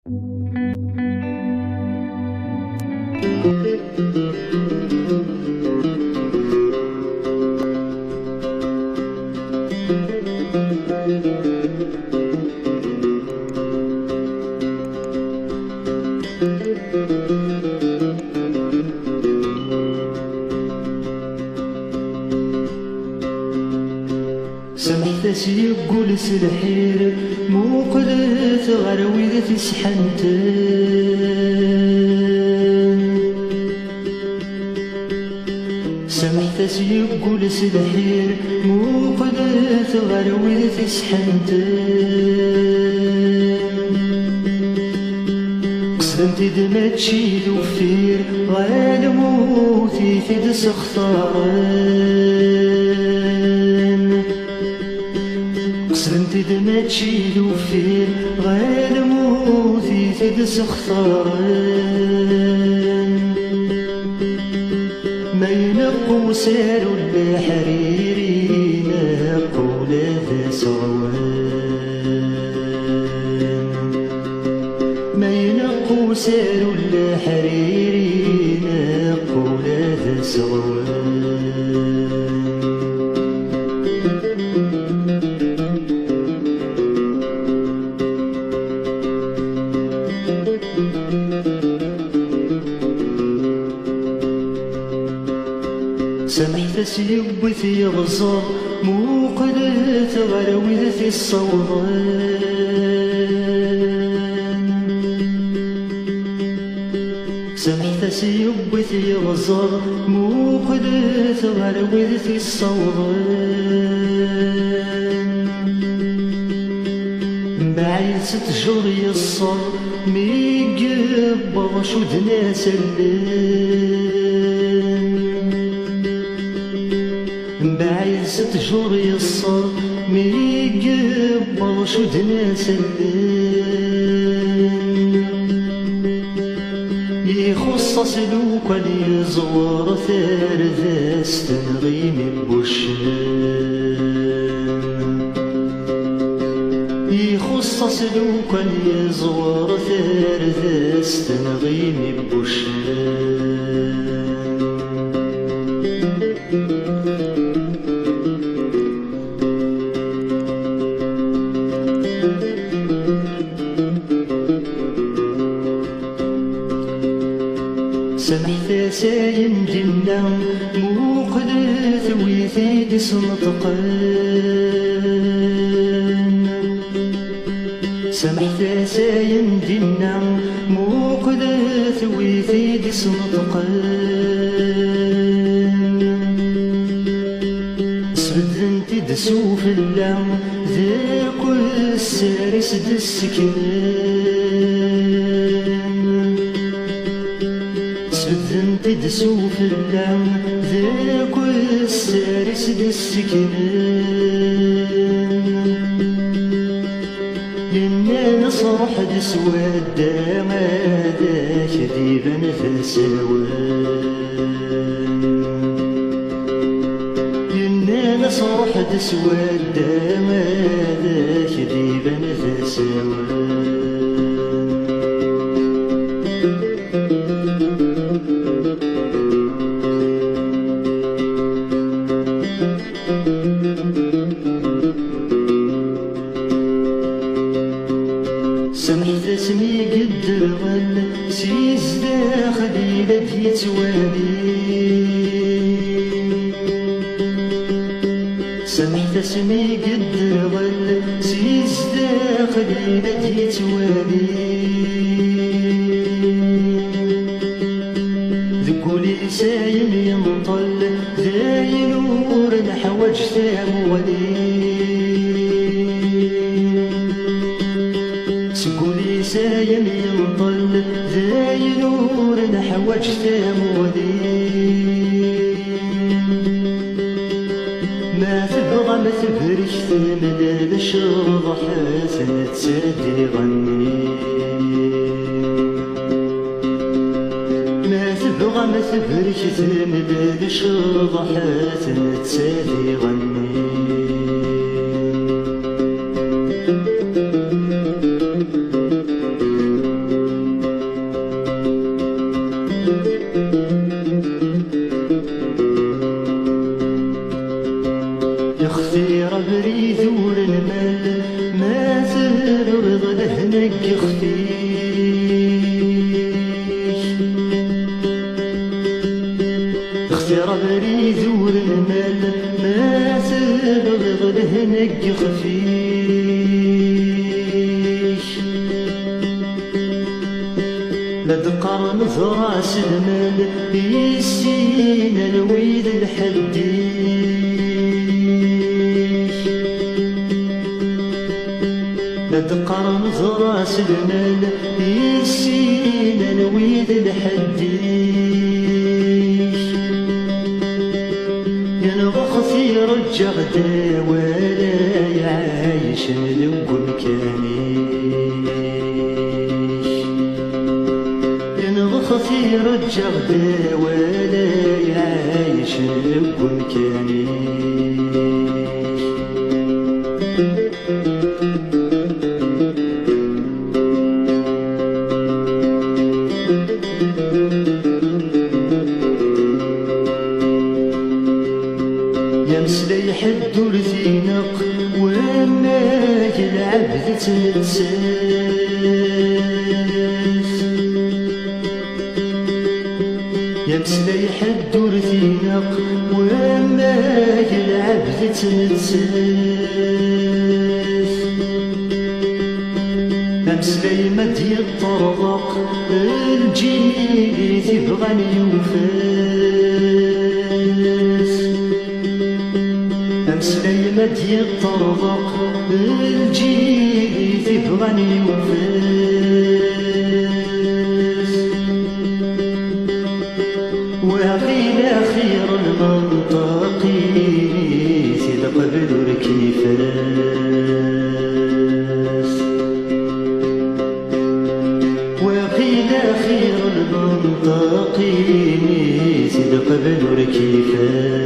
سمحت يقول سلحير مو قلت غروي ذا تسحنتن. سمحت يقول سلحير مو قلت غروي ذا تسحنتن. قصدمتي دما تشيل وفير غالموتي في دس اختارن. قصدمتي دما تشيل وفير غالموتي في دس اختارن. ما ينقو سارو الحريري نقو لا ذا سغوان. ما ينقو سارو الحريري نقو لا ذا سغوان. سمحت يبث يغزر مو قلت غروي ذا الصوضان. سمحت يبث يغزر مو قلت غروي ذا الصوضان. بعيد 6 شهور يصر ميقبض شدنا سلم. بعيد 6 شهور يصر ميقبض شدنا سلم. يخص سلوك ليزور ثار ذا استنغيم بوشام. يخص سلوك ليزور ثار ذا استنغيم بوشام. سمحت سايم جنة مو قلت ويثيد سنطقان. سمحت سايم جنة مو قلت ويثيد سنطقان. سبدنتي دسوف اللام ذاك السارس دسكنان. سبدنتي دسوف اللام ذاك السارس دسكنان. لنا نصرح دسواد ما ذاك ذيبا فسوان. لنا نصرح دسواد ما ذاك ذيبا فسوان. سمحت اسمي قدر غل سيز داخلي لدي يتوالي. سمحت اسمي قدر غل سيز داخلي لدي يتوالي. ذكولي سايم ينطل ذاي نور نحوج ثامولي. سقولي سايم ينطل ذاي نور نحوج ثامولي. ما تبغى ما تبرك ثمنا بشرض حسنة تسدي غني. ما تبغى ما تبرك ثمنا بشرض حسنة تسدي غني. يخفيش اختار بريد والمال ما سبغ لهنك يخفيش لا تقارن راس المال يسين الويد الحديش لا تقارن راس المال يسين الويد الحديش يا نغخثي رجع دا ولا يعايش نقول كانيش يا نغخثي رجع دا ولا يعايش نقول كانيش يمس لا يحد ورثينق وما يلعب تتساس يمس لا يحد ورثينق وما يلعب تتساس أمس لا يمد يطرق الجيل تبغى يوفاس أمس لا يمد يطرق الجيل تبغى يوفاس وقيل خير المنطقي سيد قبل الكيفاس وقيل خير المنطقي سيد قبل الكيفاس